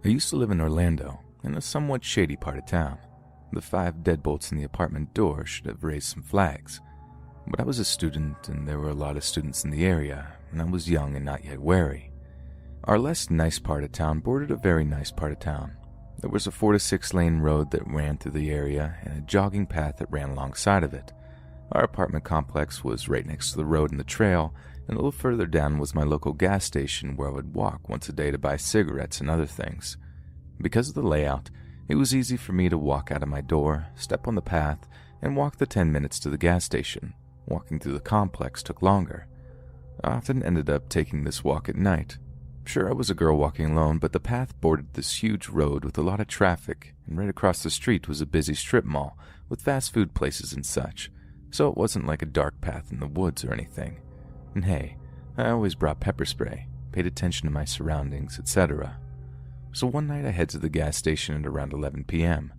I used to live in Orlando, in a somewhat shady part of town. The 5 deadbolts in the apartment door should have raised some flags. But I was a student, and there were a lot of students in the area, and I was young and not yet wary. Our less nice part of town bordered a very nice part of town. There was a 4 to 6 lane road that ran through the area, and a jogging path that ran alongside of it. Our apartment complex was right next to the road and the trail, and a little further down was my local gas station where I would walk once a day to buy cigarettes and other things. Because of the layout, it was easy for me to walk out of my door, step on the path, and walk the 10 minutes to the gas station. Walking through the complex took longer. I often ended up taking this walk at night. Sure, I was a girl walking alone, but the path bordered this huge road with a lot of traffic, and right across the street was a busy strip mall with fast food places and such, so it wasn't like a dark path in the woods or anything. And hey, I always brought pepper spray, paid attention to my surroundings, etc. So one night I head to the gas station at around 11 p.m.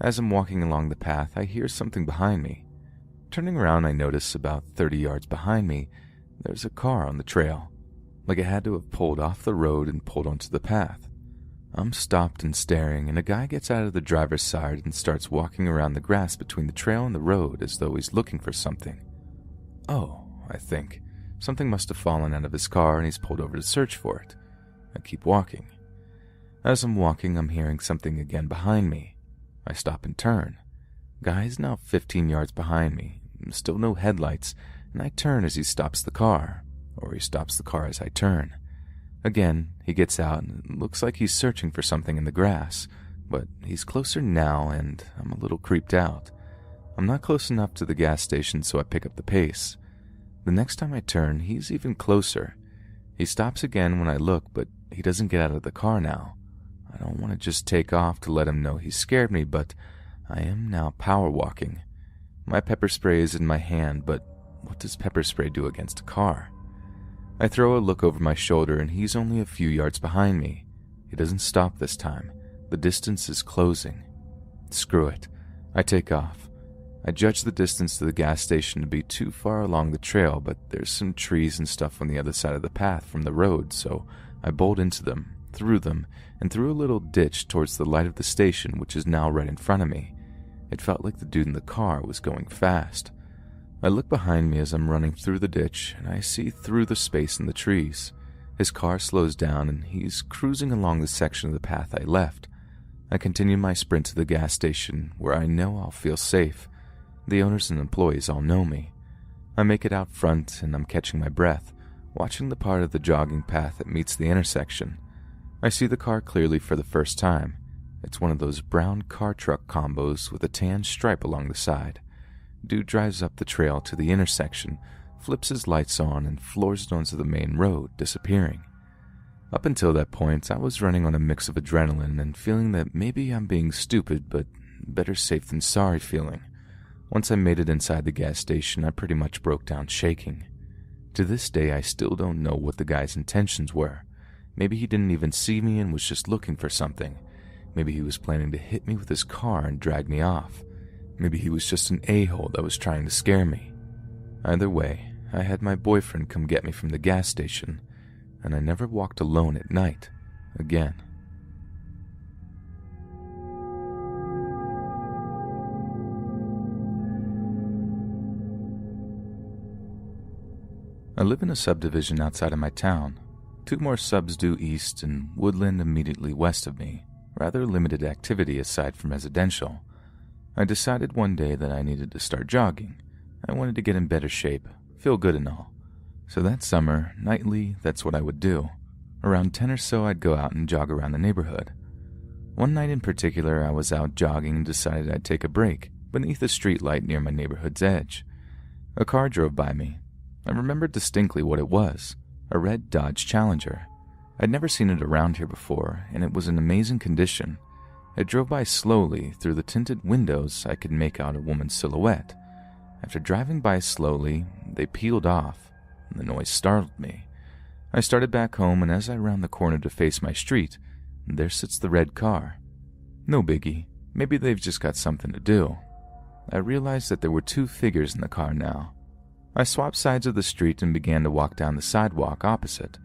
As I'm walking along the path, I hear something behind me. Turning around, I notice about 30 yards behind me, there's a car on the trail, like it had to have pulled off the road and pulled onto the path. I'm stopped and staring, and a guy gets out of the driver's side and starts walking around the grass between the trail and the road as though he's looking for something. Oh, I think. Something must have fallen out of his car and he's pulled over to search for it. I keep walking. As I'm walking, I'm hearing something again behind me. I stop and turn. Guy's now 15 yards behind me, still no headlights, and I turn as he stops the car, or he stops the car as I turn. Again, he gets out and it looks like he's searching for something in the grass, but he's closer now and I'm a little creeped out. I'm not close enough to the gas station, so I pick up the pace. The next time I turn, he's even closer. He stops again when I look, but he doesn't get out of the car now. I don't want to just take off to let him know he scared me, but I am now power walking. My pepper spray is in my hand, but what does pepper spray do against a car? I throw a look over my shoulder and he's only a few yards behind me. He doesn't stop this time. The distance is closing. Screw it. I take off. I judge the distance to the gas station to be too far along the trail, but there's some trees and stuff on the other side of the path from the road, so I bolt into them, through a little ditch towards the light of the station, which is now right in front of me. It felt like the dude in the car was going fast. I look behind me as I'm running through the ditch, and I see through the space in the trees. His car slows down, and he's cruising along the section of the path I left. I continue my sprint to the gas station, where I know I'll feel safe. The owners and employees all know me. I make it out front, and I'm catching my breath, watching the part of the jogging path that meets the intersection. I see the car clearly for the first time. It's one of those brown car-truck combos with a tan stripe along the side. Dude drives up the trail to the intersection, flips his lights on, and floors it onto the main road, disappearing. Up until that point, I was running on a mix of adrenaline and feeling that maybe I'm being stupid, but better safe than sorry feeling. Once I made it inside the gas station, I pretty much broke down shaking. To this day, I still don't know what the guy's intentions were. Maybe he didn't even see me and was just looking for something. Maybe he was planning to hit me with his car and drag me off. Maybe he was just an a-hole that was trying to scare me. Either way, I had my boyfriend come get me from the gas station, and I never walked alone at night again. I live in a subdivision outside of my town. 2 more subs due east and woodland immediately west of me. Rather limited activity aside from residential. I decided one day that I needed to start jogging. I wanted to get in better shape, feel good and all. So that summer, nightly, that's what I would do. Around 10 or so, I'd go out and jog around the neighborhood. One night in particular, I was out jogging and decided I'd take a break beneath a streetlight near my neighborhood's edge. A car drove by me. I remembered distinctly what it was, a red Dodge Challenger. I'd never seen it around here before, and it was in amazing condition. It drove by slowly. Through the tinted windows, I could make out a woman's silhouette. After driving by slowly, they peeled off, and the noise startled me. I started back home, and as I round the corner to face my street, there sits the red car. No biggie. Maybe they've just got something to do. I realized that there were 2 figures in the car now. I swapped sides of the street and began to walk down the sidewalk opposite.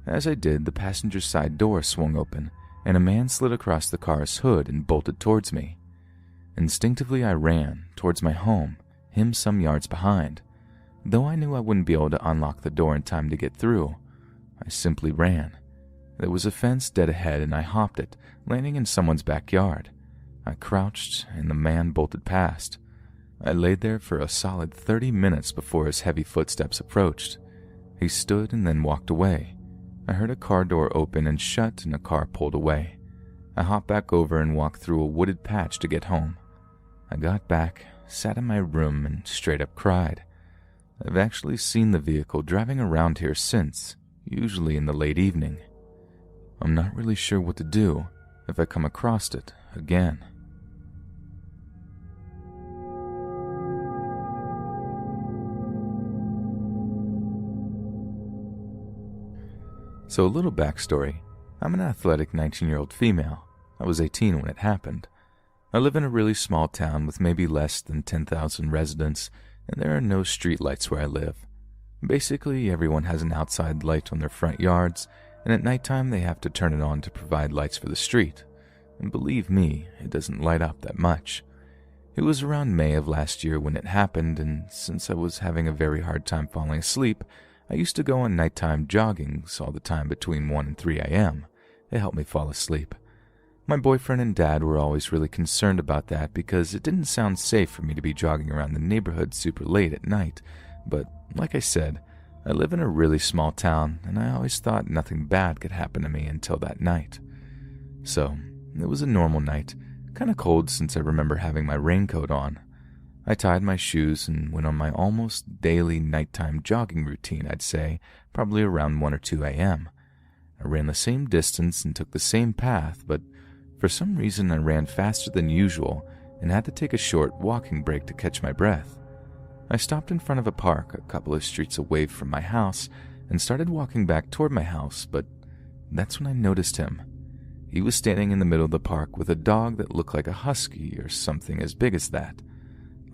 As I did, the passenger side door swung open, and a man slid across the car's hood and bolted towards me. Instinctively, I ran towards my home, him some yards behind. Though I knew I wouldn't be able to unlock the door in time to get through, I simply ran. There was a fence dead ahead and I hopped it, landing in someone's backyard. I crouched and the man bolted past. I laid there for a solid 30 minutes before his heavy footsteps approached. He stood and then walked away. I heard a car door open and shut and a car pulled away. I hopped back over and walked through a wooded patch to get home. I got back, sat in my room, and straight up cried. I've actually seen the vehicle driving around here since, usually in the late evening. I'm not really sure what to do if I come across it again. So a little backstory. I'm an athletic 19-year-old female. I was 18 when it happened. I live in a really small town with maybe less than 10,000 residents, and there are no street lights where I live. Basically, everyone has an outside light on their front yards, and at nighttime they have to turn it on to provide lights for the street. And believe me, it doesn't light up that much. It was around May of last year when it happened, and since I was having a very hard time falling asleep, I used to go on nighttime joggings all the time between 1 and 3 a.m. It helped me fall asleep. My boyfriend and dad were always really concerned about that because it didn't sound safe for me to be jogging around the neighborhood super late at night. But like I said, I live in a really small town and I always thought nothing bad could happen to me until that night. So, it was a normal night, kind of cold since I remember having my raincoat on. I tied my shoes and went on my almost daily nighttime jogging routine, I'd say, probably around 1 or 2 a.m. I ran the same distance and took the same path, but for some reason I ran faster than usual and had to take a short walking break to catch my breath. I stopped in front of a park a couple of streets away from my house and started walking back toward my house, but that's when I noticed him. He was standing in the middle of the park with a dog that looked like a husky or something as big as that.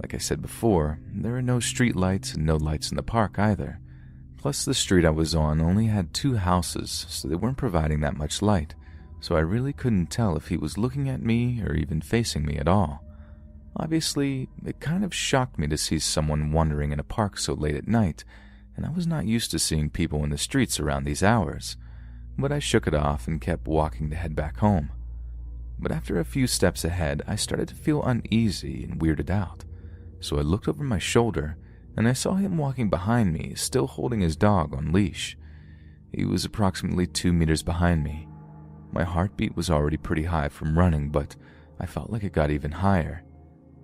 Like I said before, there are no street lights and no lights in the park either. Plus, the street I was on only had 2 houses, so they weren't providing that much light, so I really couldn't tell if he was looking at me or even facing me at all. Obviously, it kind of shocked me to see someone wandering in a park so late at night, and I was not used to seeing people in the streets around these hours. But I shook it off and kept walking to head back home. But after a few steps ahead, I started to feel uneasy and weirded out. So I looked over my shoulder, and I saw him walking behind me, still holding his dog on leash. He was approximately 2 meters behind me. My heartbeat was already pretty high from running, but I felt like it got even higher.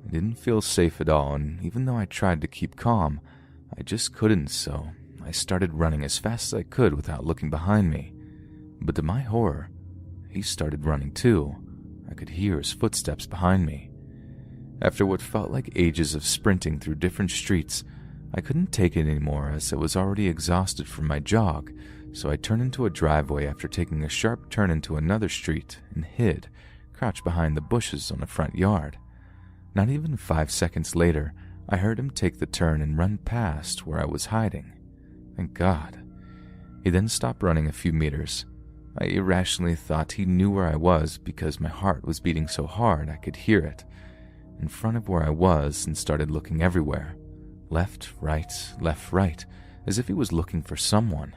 I didn't feel safe at all, and even though I tried to keep calm, I just couldn't, so I started running as fast as I could without looking behind me. But to my horror, he started running too. I could hear his footsteps behind me. After what felt like ages of sprinting through different streets, I couldn't take it anymore as I was already exhausted from my jog, so I turned into a driveway after taking a sharp turn into another street and hid, crouched behind the bushes on the front yard. Not even 5 seconds later, I heard him take the turn and run past where I was hiding. Thank God. He then stopped running a few meters. I irrationally thought he knew where I was because my heart was beating so hard I could hear it. In front of where I was and started looking everywhere. Left, right, as if he was looking for someone.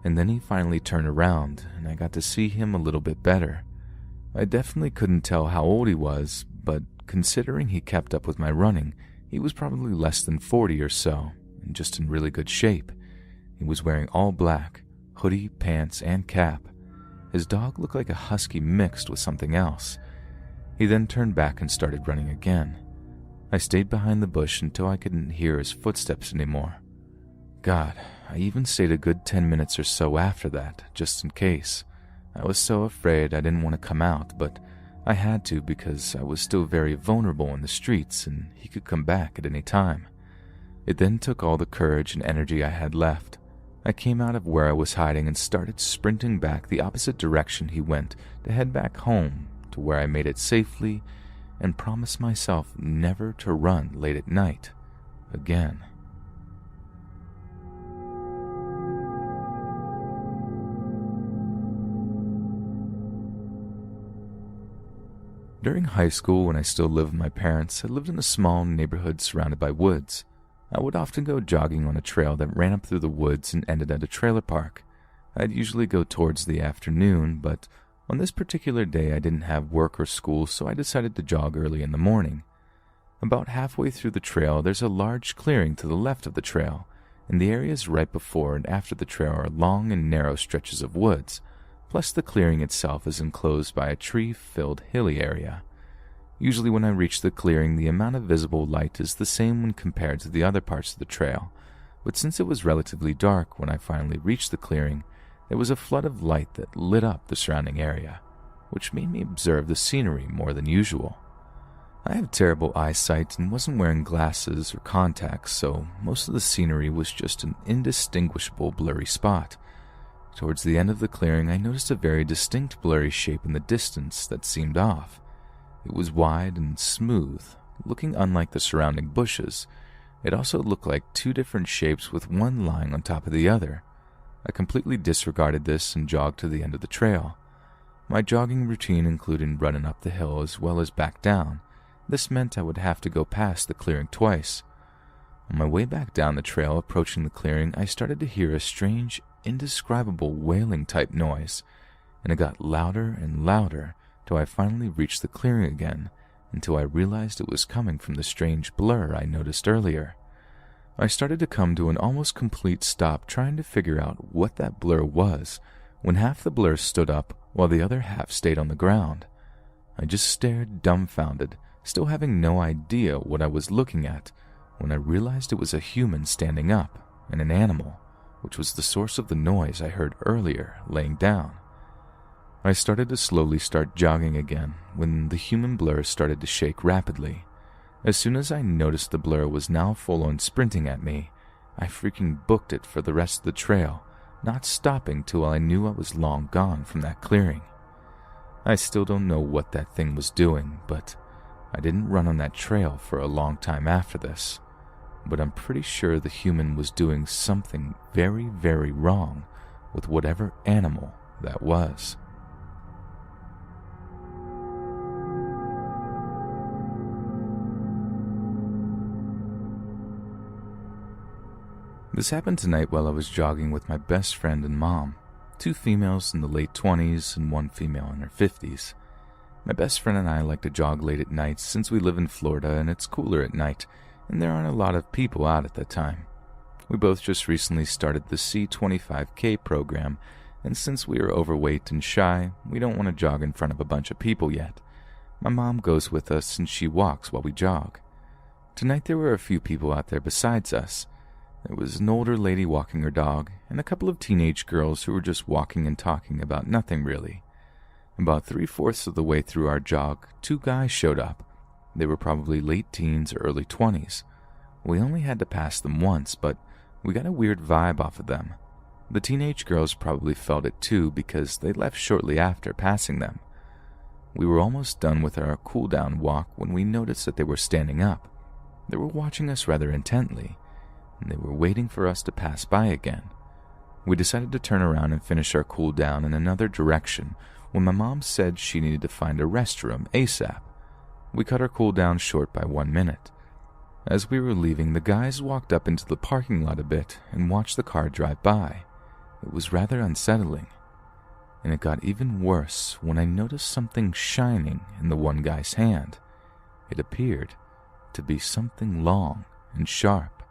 And then he finally turned around and I got to see him a little bit better. I definitely couldn't tell how old he was, but considering he kept up with my running, he was probably less than 40 or so, and just in really good shape. He was wearing all black, hoodie, pants, and cap. His dog looked like a husky mixed with something else. He then turned back and started running again. I stayed behind the bush until I couldn't hear his footsteps anymore. God, I even stayed a good 10 minutes or so after that, just in case. I was so afraid I didn't want to come out, but I had to because I was still very vulnerable in the streets and he could come back at any time. It then took all the courage and energy I had left. I came out of where I was hiding and started sprinting back the opposite direction he went to head back home to where I made it safely and promised myself never to run late at night again. During high school, when I still lived with my parents, I lived in a small neighborhood surrounded by woods. I would often go jogging on a trail that ran up through the woods and ended at a trailer park. I'd usually go towards the afternoon, but on this particular day I didn't have work or school, so I decided to jog early in the morning. About halfway through the trail, there's a large clearing to the left of the trail, and the areas right before and after the trail are long and narrow stretches of woods, plus the clearing itself is enclosed by a tree-filled hilly area. Usually when I reach the clearing, the amount of visible light is the same when compared to the other parts of the trail, but since it was relatively dark when I finally reached the clearing, there was a flood of light that lit up the surrounding area, which made me observe the scenery more than usual. I have terrible eyesight and wasn't wearing glasses or contacts, so most of the scenery was just an indistinguishable blurry spot. Towards the end of the clearing, I noticed a very distinct blurry shape in the distance that seemed off. It was wide and smooth, looking unlike the surrounding bushes. It also looked like two different shapes with one lying on top of the other. I completely disregarded this and jogged to the end of the trail. My jogging routine included running up the hill as well as back down. This meant I would have to go past the clearing twice. On my way back down the trail approaching the clearing, I started to hear a strange, indescribable wailing-type noise, and it got louder and louder till I finally reached the clearing again, until I realized it was coming from the strange blur I noticed earlier. I started to come to an almost complete stop trying to figure out what that blur was, when half the blur stood up while the other half stayed on the ground. I just stared dumbfounded, still having no idea what I was looking at, when I realized it was a human standing up and an animal, which was the source of the noise I heard earlier, laying down. I started to slowly start jogging again when the human blur started to shake rapidly. As soon as I noticed the blur was now full-on sprinting at me, I freaking booked it for the rest of the trail, not stopping till I knew I was long gone from that clearing. I still don't know what that thing was doing, but I didn't run on that trail for a long time after this. But I'm pretty sure the human was doing something very, very wrong with whatever animal that was. This happened tonight while I was jogging with my best friend and mom, two females in the late 20s and one female in her 50s. My best friend and I like to jog late at night since we live in Florida and it's cooler at night, and there aren't a lot of people out at that time. We both just recently started the C25K program, and since we are overweight and shy, we don't want to jog in front of a bunch of people yet. My mom goes with us and she walks while we jog. Tonight there were a few people out there besides us. There was an older lady walking her dog, and a couple of teenage girls who were just walking and talking about nothing really. About 3/4 of the way through our jog, two guys showed up. They were probably late teens or early 20s. We only had to pass them once, but we got a weird vibe off of them. The teenage girls probably felt it too because they left shortly after passing them. We were almost done with our cool-down walk when we noticed that they were standing up. They were watching us rather intently, and they were waiting for us to pass by again. We decided to turn around and finish our cool down in another direction when my mom said she needed to find a restroom ASAP. We cut our cool down short by 1 minute. As we were leaving, the guys walked up into the parking lot a bit and watched the car drive by. It was rather unsettling, and it got even worse when I noticed something shining in the one guy's hand. It appeared to be something long and sharp.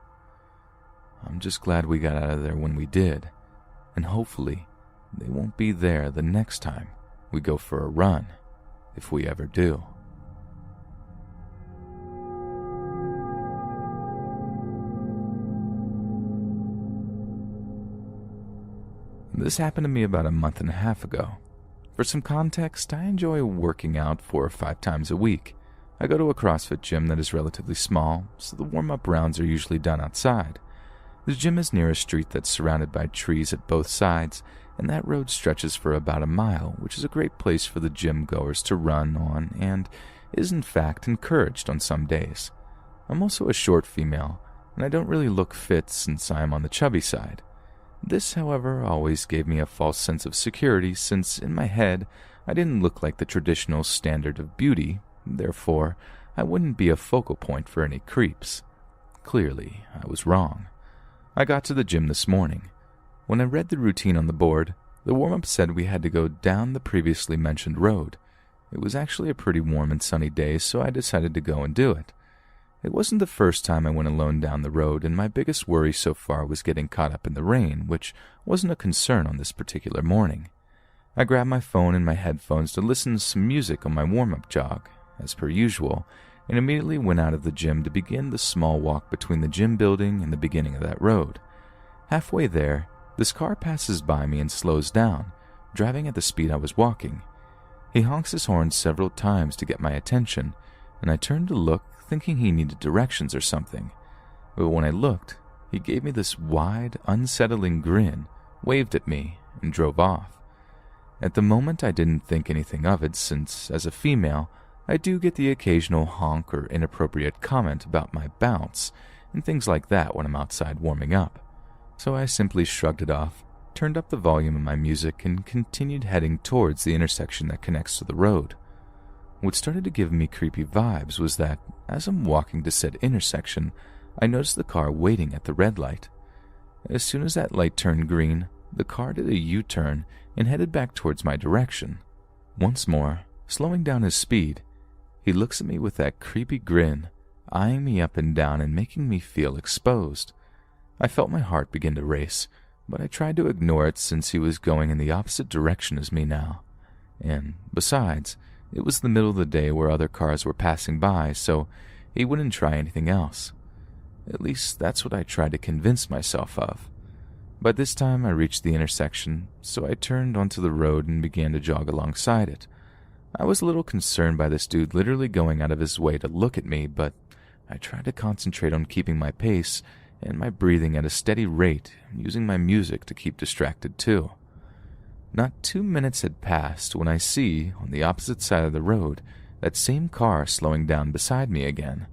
I'm just glad we got out of there when we did, and hopefully they won't be there the next time we go for a run, if we ever do. This happened to me about a month and a half ago. For some context, I enjoy working out 4 or 5 times a week. I go to a CrossFit gym that is relatively small, so the warm-up rounds are usually done outside. The gym is near a street that's surrounded by trees at both sides, and that road stretches for about a mile, which is a great place for the gym goers to run on and is in fact encouraged on some days. I'm also a short female, and I don't really look fit since I am on the chubby side. This, however, always gave me a false sense of security since, in my head, I didn't look like the traditional standard of beauty, therefore I wouldn't be a focal point for any creeps. Clearly, I was wrong. I got to the gym this morning. When I read the routine on the board, the warm-up said we had to go down the previously mentioned road. It was actually a pretty warm and sunny day, so I decided to go and do it. It wasn't the first time I went alone down the road, and my biggest worry so far was getting caught up in the rain, which wasn't a concern on this particular morning. I grabbed my phone and my headphones to listen to some music on my warm-up jog, as per usual, and immediately went out of the gym to begin the small walk between the gym building and the beginning of that road. Halfway there, this car passes by me and slows down, driving at the speed I was walking. He honks his horn several times to get my attention, and I turned to look, thinking he needed directions or something. But when I looked, he gave me this wide, unsettling grin, waved at me, and drove off. At the moment, I didn't think anything of it, since, as a female, I do get the occasional honk or inappropriate comment about my bounce and things like that when I'm outside warming up. So I simply shrugged it off, turned up the volume of my music, and continued heading towards the intersection that connects to the road. What started to give me creepy vibes was that, as I'm walking to said intersection, I noticed the car waiting at the red light. As soon as that light turned green, the car did a U-turn and headed back towards my direction. Once more, slowing down his speed, he looks at me with that creepy grin, eyeing me up and down and making me feel exposed. I felt my heart begin to race, but I tried to ignore it since he was going in the opposite direction as me now. And, besides, it was the middle of the day where other cars were passing by, so he wouldn't try anything else. At least that's what I tried to convince myself of. By this time I reached the intersection, so I turned onto the road and began to jog alongside it. I was a little concerned by this dude literally going out of his way to look at me, but I tried to concentrate on keeping my pace and my breathing at a steady rate, using my music to keep distracted too. Not 2 minutes had passed when I see, on the opposite side of the road, that same car slowing down beside me again.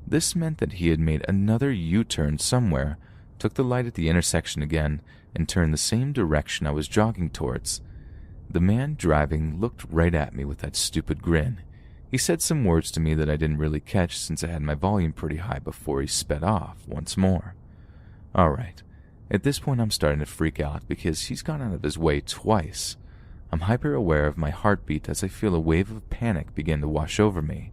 This meant that he had made another U-turn somewhere, took the light at the intersection again, and turned the same direction I was jogging towards. The man driving looked right at me with that stupid grin. He said some words to me that I didn't really catch since I had my volume pretty high before he sped off once more. Alright, at this point I'm starting to freak out because he's gone out of his way twice. I'm hyper aware of my heartbeat as I feel a wave of panic begin to wash over me.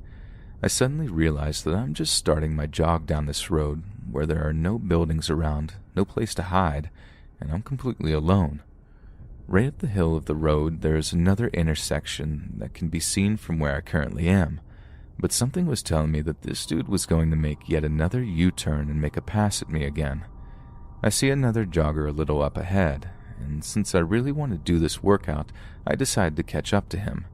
I suddenly realize that I'm just starting my jog down this road where there are no buildings around, no place to hide, and I'm completely alone. Right up the hill of the road, there is another intersection that can be seen from where I currently am, but something was telling me that this dude was going to make yet another U-turn and make a pass at me again. I see another jogger a little up ahead, and since I really want to do this workout, I decided to catch up to him.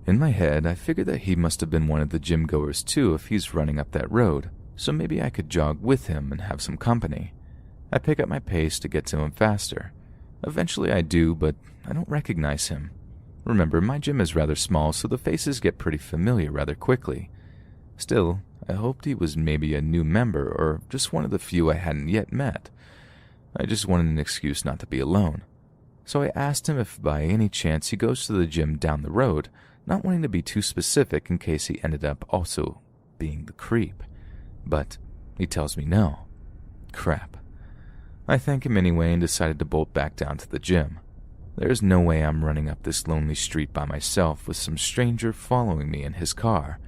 In my head, I figured that he must have been one of the gym goers too if he's running up that road, so maybe I could jog with him and have some company. I pick up my pace to get to him faster. Eventually I do, but I don't recognize him. Remember, my gym is rather small, so the faces get pretty familiar rather quickly. Still, I hoped he was maybe a new member or just one of the few I hadn't yet met. I just wanted an excuse not to be alone. So I asked him if by any chance he goes to the gym down the road, not wanting to be too specific in case he ended up also being the creep. But he tells me no. Crap. I thank him anyway and decided to bolt back down to the gym. There's no way I'm running up this lonely street by myself with some stranger following me in his car.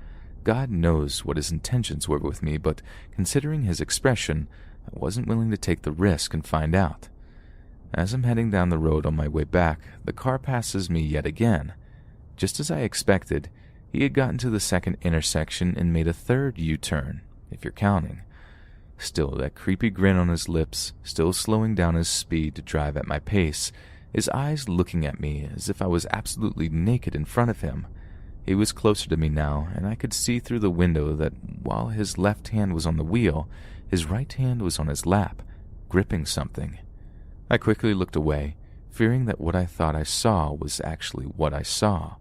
God knows what his intentions were with me, but considering his expression, I wasn't willing to take the risk and find out. As I'm heading down the road on my way back, the car passes me yet again. Just as I expected, he had gotten to the second intersection and made a third U-turn, if you're counting. Still that creepy grin on his lips, still slowing down his speed to drive at my pace, his eyes looking at me as if I was absolutely naked in front of him. He was closer to me now, and I could see through the window that while his left hand was on the wheel, his right hand was on his lap, gripping something. I quickly looked away, fearing that what I thought I saw was actually what I saw.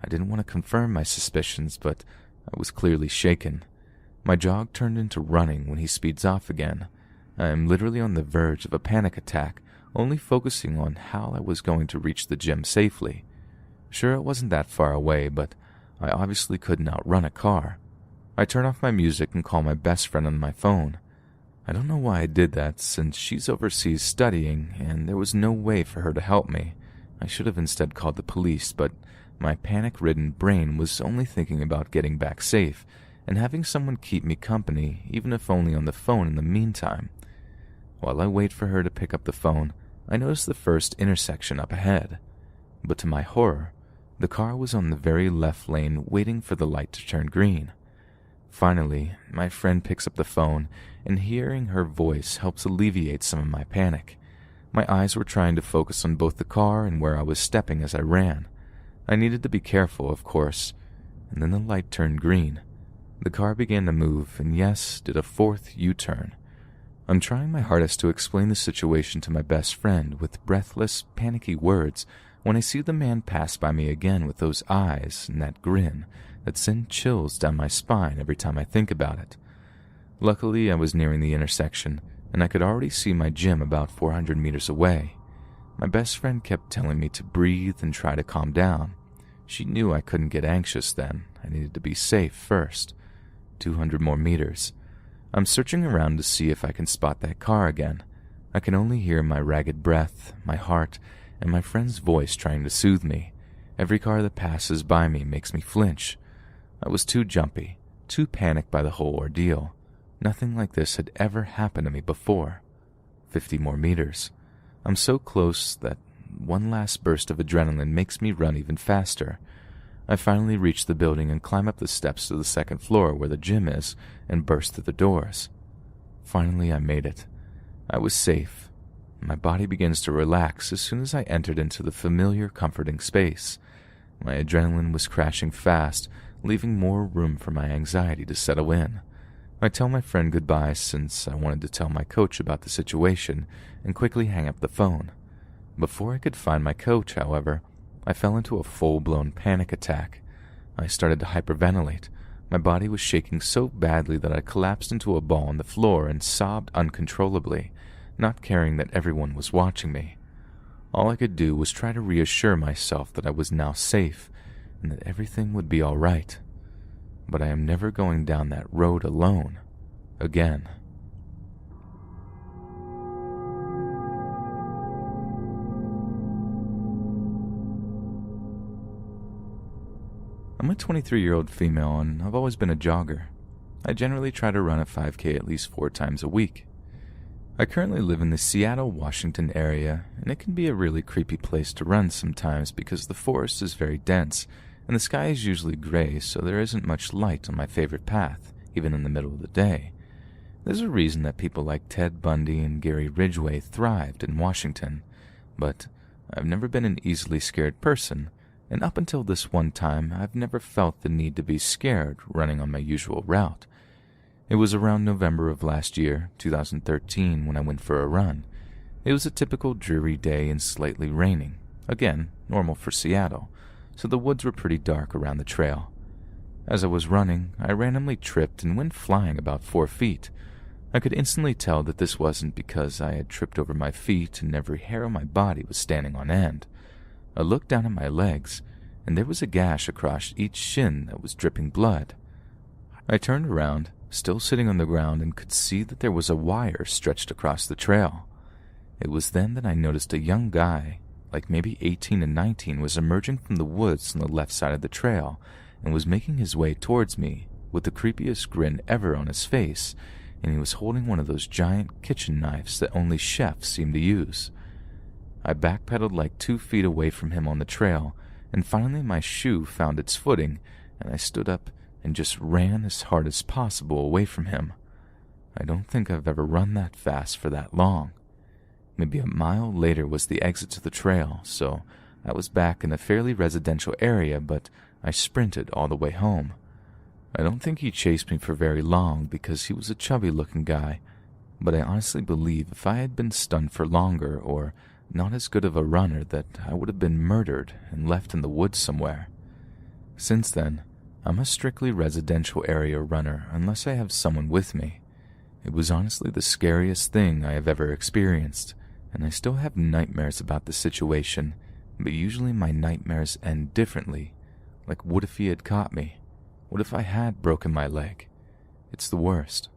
I didn't want to confirm my suspicions, but I was clearly shaken. My jog turned into running when he speeds off again. I am literally on the verge of a panic attack, only focusing on how I was going to reach the gym safely. Sure, it wasn't that far away, but I obviously couldn't outrun a car. I turn off my music and call my best friend on my phone. I don't know why I did that, since she's overseas studying, and there was no way for her to help me. I should have instead called the police, but my panic-ridden brain was only thinking about getting back safe and having someone keep me company, even if only on the phone in the meantime. While I wait for her to pick up the phone, I notice the first intersection up ahead. But to my horror, the car was on the very left lane waiting for the light to turn green. Finally, my friend picks up the phone, and hearing her voice helps alleviate some of my panic. My eyes were trying to focus on both the car and where I was stepping as I ran. I needed to be careful, of course, and then the light turned green. The car began to move, and yes, did a fourth U-turn. I'm trying my hardest to explain the situation to my best friend with breathless, panicky words when I see the man pass by me again with those eyes and that grin that send chills down my spine every time I think about it. Luckily, I was nearing the intersection, and I could already see my gym about 400 meters away. My best friend kept telling me to breathe and try to calm down. She knew I couldn't get anxious then. I needed to be safe first. 200 more meters. I'm searching around to see if I can spot that car again. I can only hear my ragged breath, my heart, and my friend's voice trying to soothe me. Every car that passes by me makes me flinch. I was too jumpy, too panicked by the whole ordeal. Nothing like this had ever happened to me before. 50 more meters. I'm so close that one last burst of adrenaline makes me run even faster. I finally reach the building and climb up the steps to the second floor where the gym is and burst through the doors. Finally, I made it. I was safe. My body begins to relax as soon as I entered into the familiar, comforting space. My adrenaline was crashing fast, leaving more room for my anxiety to settle in. I tell my friend goodbye since I wanted to tell my coach about the situation and quickly hang up the phone. Before I could find my coach, however, I fell into a full-blown panic attack. I started to hyperventilate. My body was shaking so badly that I collapsed into a ball on the floor and sobbed uncontrollably, not caring that everyone was watching me. All I could do was try to reassure myself that I was now safe and that everything would be all right. But I am never going down that road alone again. I'm a 23-year-old female, and I've always been a jogger. I generally try to run a 5K at least 4 times a week. I currently live in the Seattle, Washington area, and it can be a really creepy place to run sometimes because the forest is very dense, and the sky is usually gray, so there isn't much light on my favorite path, even in the middle of the day. There's a reason that people like Ted Bundy and Gary Ridgway thrived in Washington, but I've never been an easily scared person, and up until this one time, I've never felt the need to be scared running on my usual route. It was around November of last year, 2013, when I went for a run. It was a typical dreary day and slightly raining. Again, normal for Seattle, so the woods were pretty dark around the trail. As I was running, I randomly tripped and went flying about 4 feet. I could instantly tell that this wasn't because I had tripped over my feet and every hair on my body was standing on end. I looked down at my legs, and there was a gash across each shin that was dripping blood. I turned around, still sitting on the ground, and could see that there was a wire stretched across the trail. It was then that I noticed a young guy, like maybe 18 and 19, was emerging from the woods on the left side of the trail and was making his way towards me with the creepiest grin ever on his face, and he was holding one of those giant kitchen knives that only chefs seem to use. I backpedaled like 2 feet away from him on the trail, and finally my shoe found its footing, and I stood up and just ran as hard as possible away from him. I don't think I've ever run that fast for that long. Maybe a mile later was the exit to the trail, so I was back in a fairly residential area, but I sprinted all the way home. I don't think he chased me for very long because he was a chubby-looking guy, but I honestly believe if I had been stunned for longer or not as good of a runner that I would have been murdered and left in the woods somewhere. Since then, I'm a strictly residential area runner unless I have someone with me. It was honestly the scariest thing I have ever experienced, and I still have nightmares about the situation, but usually my nightmares end differently. Like, what if he had caught me? What if I had broken my leg? It's the worst.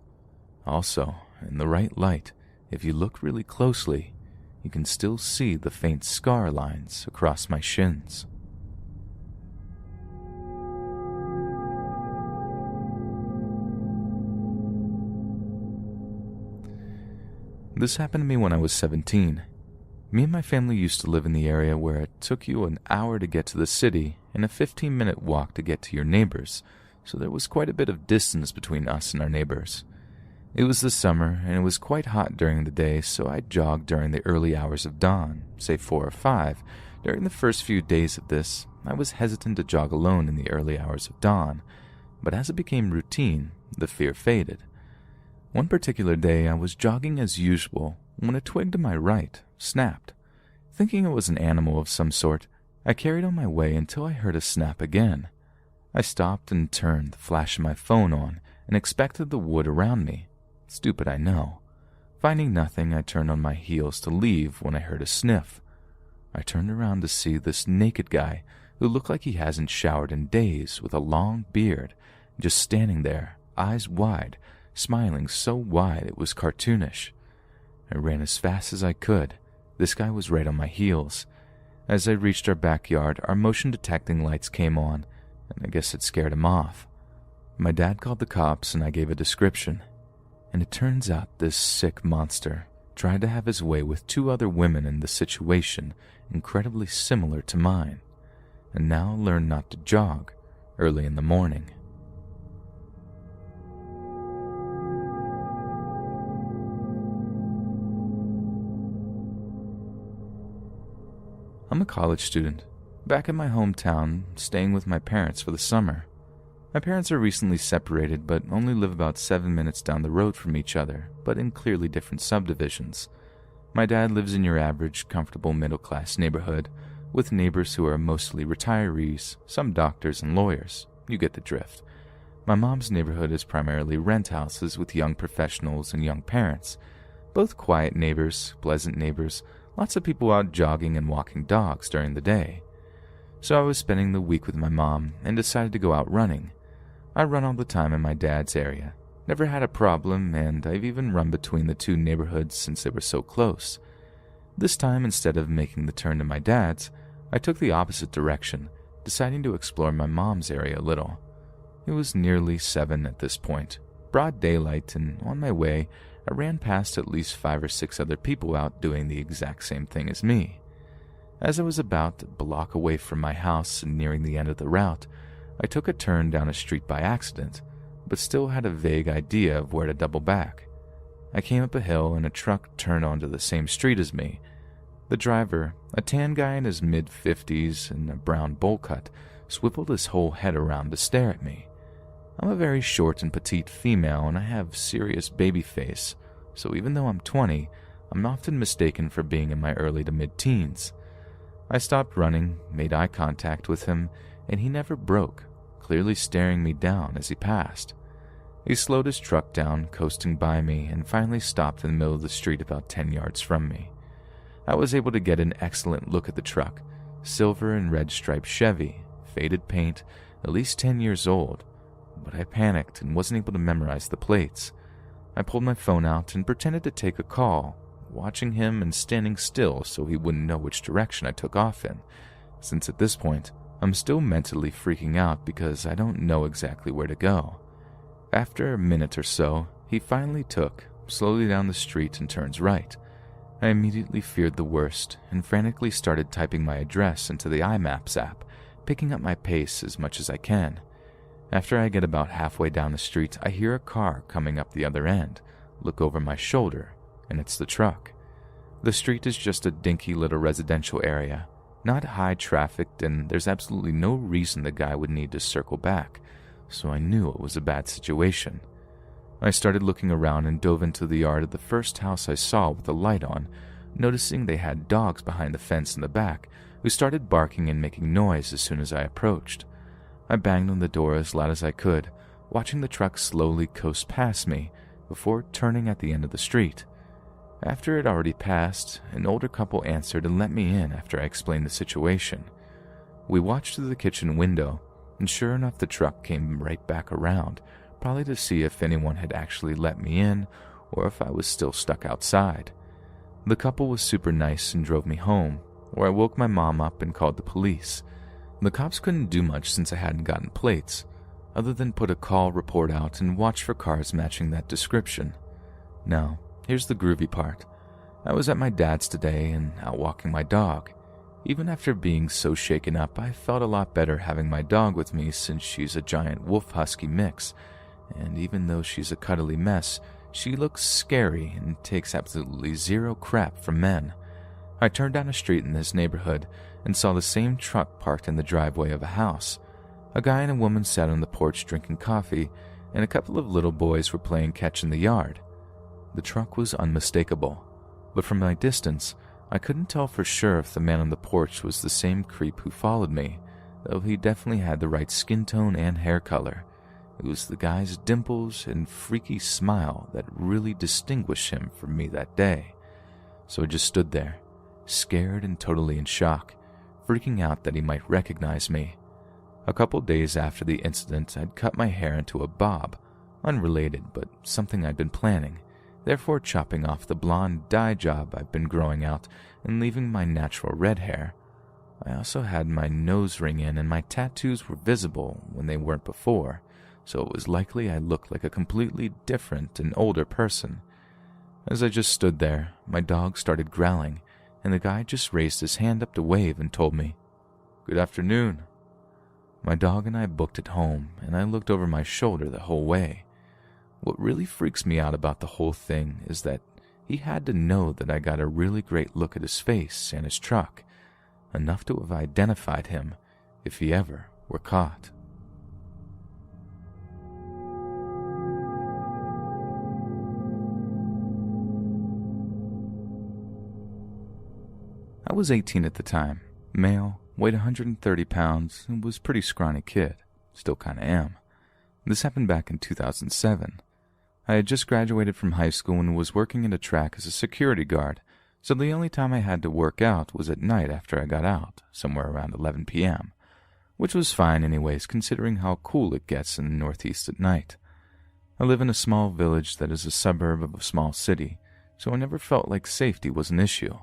Also, in the right light, if you look really closely, you can still see the faint scar lines across my shins. This happened to me when I was 17. Me and my family used to live in the area where it took you an hour to get to the city and a 15-minute walk to get to your neighbors, so there was quite a bit of distance between us and our neighbors. It was the summer, and it was quite hot during the day, so I jogged during the early hours of dawn, say 4 or 5. During the first few days of this, I was hesitant to jog alone in the early hours of dawn, but as it became routine, the fear faded. One particular day, I was jogging as usual when a twig to my right snapped. Thinking it was an animal of some sort, I carried on my way until I heard a snap again. I stopped and turned the flash of my phone on and inspected the wood around me. Stupid, I know. Finding nothing, I turned on my heels to leave when I heard a sniff. I turned around to see this naked guy who looked like he hasn't showered in days with a long beard, just standing there, eyes wide, smiling so wide it was cartoonish. I ran as fast as I could. This guy was right on my heels. As I reached our backyard, our motion detecting lights came on, and I guess it scared him off. My dad called the cops and I gave a description. And it turns out this sick monster tried to have his way with 2 other women in the situation incredibly similar to mine, and now learned not to jog early in the morning. I'm a college student, back in my hometown, staying with my parents for the summer. My parents are recently separated, but only live about 7 minutes down the road from each other, but in clearly different subdivisions. My dad lives in your average, comfortable middle-class neighborhood, with neighbors who are mostly retirees, some doctors and lawyers. You get the drift. My mom's neighborhood is primarily rent houses with young professionals and young parents. Both quiet neighbors, pleasant neighbors, lots of people out jogging and walking dogs during the day. So I was spending the week with my mom and decided to go out running. I run all the time in my dad's area. Never had a problem, and I've even run between the 2 neighborhoods since they were so close. This time, instead of making the turn to my dad's, I took the opposite direction, deciding to explore my mom's area a little. It was nearly 7 at this point, broad daylight, and on my way, I ran past at least 5 or 6 other people out doing the exact same thing as me. As I was about a block away from my house and nearing the end of the route, I took a turn down a street by accident, but still had a vague idea of where to double back. I came up a hill and a truck turned onto the same street as me. The driver, a tan guy in his mid-50s and a brown bowl cut, swiveled his whole head around to stare at me. I'm a very short and petite female and I have serious baby face, so even though I'm 20, I'm often mistaken for being in my early to mid-teens. I stopped running, made eye contact with him, and he never broke, clearly staring me down as he passed. He slowed his truck down, coasting by me, and finally stopped in the middle of the street about 10 yards from me. I was able to get an excellent look at the truck, silver and red striped Chevy, faded paint, at least 10 years old, but I panicked and wasn't able to memorize the plates. I pulled my phone out and pretended to take a call, watching him and standing still so he wouldn't know which direction I took off in, since at this point, I'm still mentally freaking out because I don't know exactly where to go. After a minute or so, he finally took slowly down the street and turns right. I immediately feared the worst and frantically started typing my address into the iMaps app, picking up my pace as much as I can. After I get about halfway down the street, I hear a car coming up the other end, look over my shoulder, and it's the truck. The street is just a dinky little residential area, not high trafficked, and there's absolutely no reason the guy would need to circle back, so I knew it was a bad situation. I started looking around and dove into the yard of the first house I saw with the light on, noticing they had dogs behind the fence in the back who started barking and making noise as soon as I approached. I banged on the door as loud as I could, watching the truck slowly coast past me before turning at the end of the street. After it already passed, an older couple answered and let me in after I explained the situation. We watched through the kitchen window, and sure enough the truck came right back around, probably to see if anyone had actually let me in or if I was still stuck outside. The couple was super nice and drove me home, where I woke my mom up and called the police. The cops couldn't do much since I hadn't gotten plates, other than put a call report out and watch for cars matching that description. Now, here's the groovy part. I was at my dad's today and out walking my dog. Even after being so shaken up, I felt a lot better having my dog with me since she's a giant wolf-husky mix, and even though she's a cuddly mess, she looks scary and takes absolutely zero crap from men. I turned down a street in this neighborhood and saw the same truck parked in the driveway of a house. A guy and a woman sat on the porch drinking coffee, and a couple of little boys were playing catch in the yard. The truck was unmistakable, but from my distance, I couldn't tell for sure if the man on the porch was the same creep who followed me, though he definitely had the right skin tone and hair color. It was the guy's dimples and freaky smile that really distinguished him from me that day. So I just stood there, scared and totally in shock, freaking out that he might recognize me. A couple days after the incident, I'd cut my hair into a bob, unrelated but something I'd been planning, therefore chopping off the blonde dye job I've been growing out and leaving my natural red hair. I also had my nose ring in and my tattoos were visible when they weren't before, so it was likely I looked like a completely different and older person. As I just stood there, my dog started growling, and the guy just raised his hand up to wave and told me, "Good afternoon." My dog and I booked it home, and I looked over my shoulder the whole way. What really freaks me out about the whole thing is that he had to know that I got a really great look at his face and his truck, enough to have identified him if he ever were caught. I was 18 at the time, male, weighed 130 pounds, and was a pretty scrawny kid. Still kinda am. This happened back in 2007. I had just graduated from high school and was working at a track as a security guard, so the only time I had to work out was at night after I got out, somewhere around 11 p.m., which was fine anyways considering how cool it gets in the Northeast at night. I live in a small village that is a suburb of a small city, so I never felt like safety was an issue.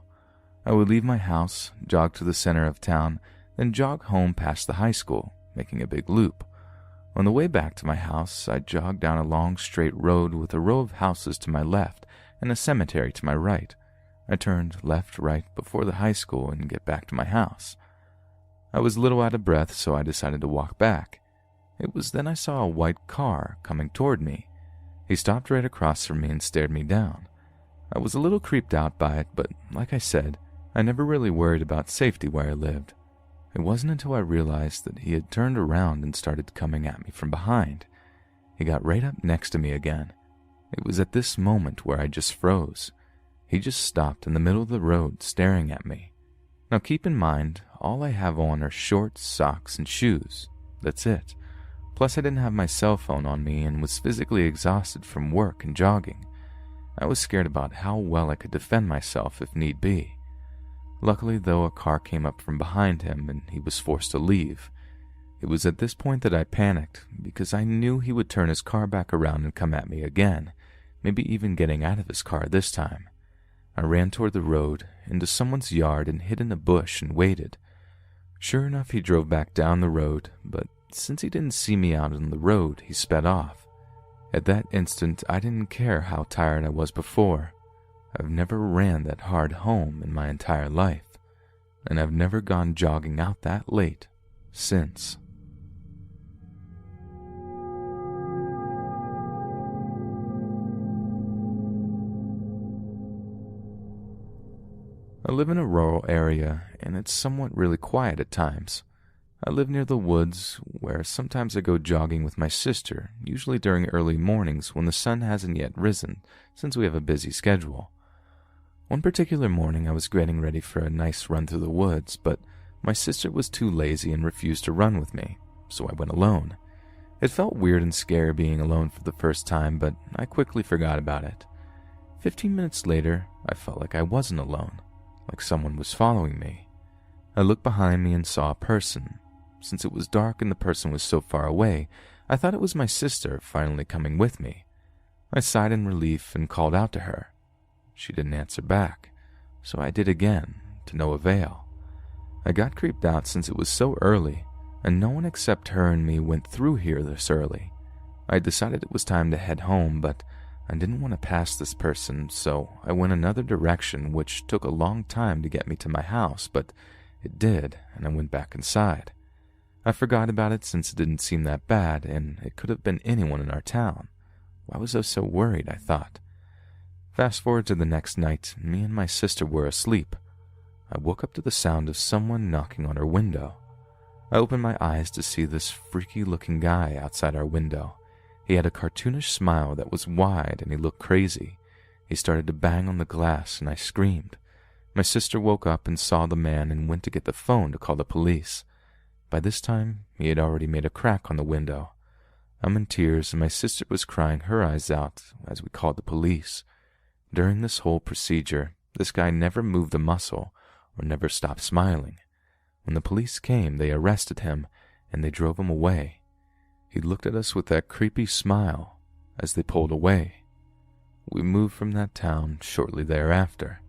I would leave my house, jog to the center of town, then jog home past the high school, making a big loop. On the way back to my house, I jogged down a long straight road with a row of houses to my left and a cemetery to my right. I turned left, right before the high school and get back to my house. I was a little out of breath, so I decided to walk back. It was then I saw a white car coming toward me. He stopped right across from me and stared me down. I was a little creeped out by it, but like I said, I never really worried about safety where I lived. It wasn't until I realized that he had turned around and started coming at me from behind. He got right up next to me again. It was at this moment where I just froze. He just stopped in the middle of the road staring at me. Now keep in mind, all I have on are shorts, socks, and shoes. That's it. Plus I didn't have my cell phone on me and was physically exhausted from work and jogging. I was scared about how well I could defend myself if need be. Luckily, though, a car came up from behind him and he was forced to leave. It was at this point that I panicked because I knew he would turn his car back around and come at me again, maybe even getting out of his car this time. I ran toward the road, into someone's yard and hid in a bush and waited. Sure enough, he drove back down the road, but since he didn't see me out on the road, he sped off. At that instant, I didn't care how tired I was before. I've never ran that hard home in my entire life, and I've never gone jogging out that late since. I live in a rural area, and it's somewhat really quiet at times. I live near the woods, where sometimes I go jogging with my sister, usually during early mornings when the sun hasn't yet risen, since we have a busy schedule. One particular morning I was getting ready for a nice run through the woods, but my sister was too lazy and refused to run with me, so I went alone. It felt weird and scary being alone for the first time, but I quickly forgot about it. 15 minutes later, I felt like I wasn't alone, like someone was following me. I looked behind me and saw a person. Since it was dark and the person was so far away, I thought it was my sister finally coming with me. I sighed in relief and called out to her. She didn't answer back, so I did again, to no avail. I got creeped out since it was so early, and no one except her and me went through here this early. I decided it was time to head home, but I didn't want to pass this person, so I went another direction, which took a long time to get me to my house, but it did, and I went back inside. I forgot about it since it didn't seem that bad, and it could have been anyone in our town. Why was I so worried, I thought. Fast forward to the next night, me and my sister were asleep. I woke up to the sound of someone knocking on our window. I opened my eyes to see this freaky-looking guy outside our window. He had a cartoonish smile that was wide, and he looked crazy. He started to bang on the glass, and I screamed. My sister woke up and saw the man and went to get the phone to call the police. By this time, he had already made a crack on the window. I'm in tears, and my sister was crying her eyes out as we called the police. During this whole procedure, this guy never moved a muscle or never stopped smiling. When the police came, they arrested him, and they drove him away. He looked at us with that creepy smile as they pulled away. We moved from that town shortly thereafter,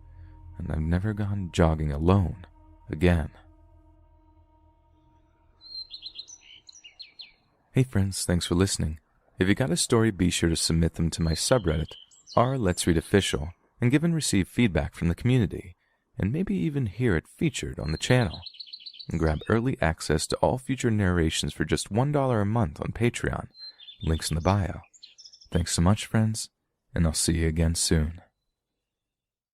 and I've never gone jogging alone again. Hey friends, thanks for listening. If you got a story, be sure to submit them to my subreddit, r/Let's Read Official, and give and receive feedback from the community, and maybe even hear it featured on the channel. And grab early access to all future narrations for just $1 a month on Patreon. Links in the bio. Thanks so much, friends, and I'll see you again soon.